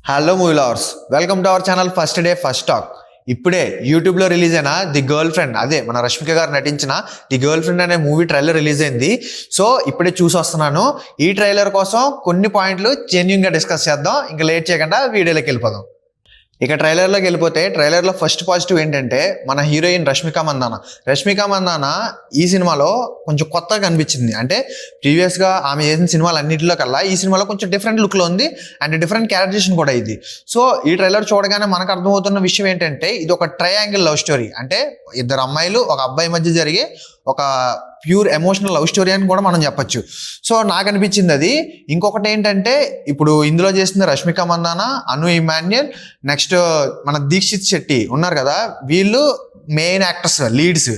Hello movie lovers, welcome to our channel first day first talk. ఇప్పుడే యూట్యూబ్లో release అయిన the girl friend, అదే మన రష్మిక గారు నటించిన ది గర్ల్ ఫ్రెండ్ అనే మూవీ ట్రైలర్ రిలీజ్ అయింది. సో ఇప్పుడే చూసి వస్తున్నాను. ఈ ట్రైలర్ కోసం కొన్ని పాయింట్లు జెన్యూన్గా డిస్కస్ చేద్దాం. ఇంకా లేట్ చేయకుండా వీడియోలోకి వెళ్ళిపోదాం. ఇక ట్రైలర్లోకి వెళ్ళిపోతే, ట్రైలర్లో ఫస్ట్ పాజిటివ్ ఏంటంటే మన హీరోయిన్ రష్మిక మందాన ఈ సినిమాలో కొంచెం కొత్తగా కనిపించింది. అంటే ప్రీవియస్గా ఆమె చేసిన సినిమాలు అన్నింటిలో కల్లా ఈ సినిమాలో కొంచెం డిఫరెంట్ లుక్లో ఉంది అండ్ డిఫరెంట్ క్యారెక్టరేషన్ కూడా ఇది. సో ఈ ట్రైలర్ చూడగానే మనకు అర్థమవుతున్న విషయం ఏంటంటే ఇది ఒక ట్రయాంగిల్ లవ్ స్టోరీ. అంటే ఇద్దరు అమ్మాయిలు ఒక అబ్బాయి మధ్య జరిగే ఒక ప్యూర్ ఎమోషనల్ లవ్ స్టోరీ అని కూడా మనం చెప్పొచ్చు. సో నాకు అనిపించింది అది. ఇంకొకటి ఏంటంటే ఇప్పుడు ఇందులో చేసిన రష్మిక మందాన, అను ఇమాన్యుయల్, నెక్స్ట్ మన దీక్షిత్ శెట్టి ఉన్నారు కదా, వీళ్ళు మెయిన్ యాక్టర్స్, లీడ్స్.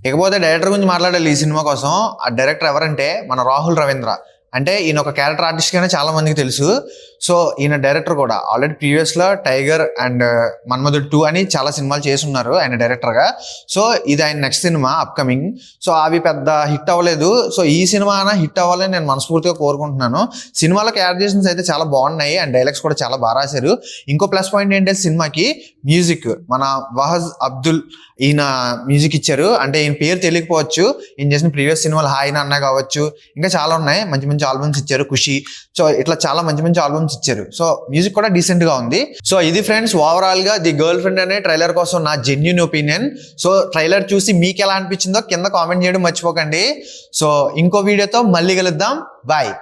ఇకపోతే డైరెక్టర్ గురించి మాట్లాడాలి ఈ సినిమా కోసం. ఆ డైరెక్టర్ ఎవరంటే మన రాహుల్ రవీంద్ర. అంటే ఈయన ఒక క్యారెక్టర్ ఆర్టిస్ట్ గానే చాలా మందికి తెలుసు. సో ఈయన డైరెక్టర్ కూడా ఆల్రెడీ ప్రీవియస్లో టైగర్ అండ్ మన్మధుడు 2 అని చాలా సినిమాలు చేసి ఉన్నారు ఆయన డైరెక్టర్గా. సో ఇది ఆయన నెక్స్ట్ సినిమా అప్కమింగ్. సో అవి పెద్ద హిట్ అవ్వలేదు. సో ఈ సినిమా హిట్ అవ్వాలని నేను మనస్ఫూర్తిగా కోరుకుంటున్నాను. సినిమాలో క్యారెక్టరేషన్స్ అయితే చాలా బాగున్నాయి అండ్ డైలాగ్స్ కూడా చాలా బాగా రాశారు. ఇంకో ప్లస్ పాయింట్ ఏంటంటే సినిమాకి మ్యూజిక్ మన వహజ్ అబ్దుల్ ఈయన మ్యూజిక్ ఇచ్చారు. అంటే ఈయన పేరు తెలియకపోవచ్చు, ఈయన చేసిన ప్రీవియస్ సినిమాలు హాయ్ నాన్న కావచ్చు, ఇంకా చాలా ఉన్నాయి. మంచి మంచి ఆల్బమ్స్ ఇచ్చారు, ఖుషి. సో ఇట్లా చాలా మంచి మంచి ఆల్బమ్స్ ఇచ్చారు. సో మ్యూజిక్ కూడా డీసెంట్ గా ఉంది. సో ఇది ఫ్రెండ్స్ ఓవరాల్ గా ది గర్ల్ ఫ్రెండ్ అనే ట్రైలర్ కోసం నా జెన్యూన్ ఒపీనియన్. సో ట్రైలర్ చూసి మీకు ఎలా అనిపించిందో కింద కామెంట్ చేయడం మర్చిపోకండి. సో ఇంకో వీడియోతో మళ్ళీ కలుద్దాం. బాయ్.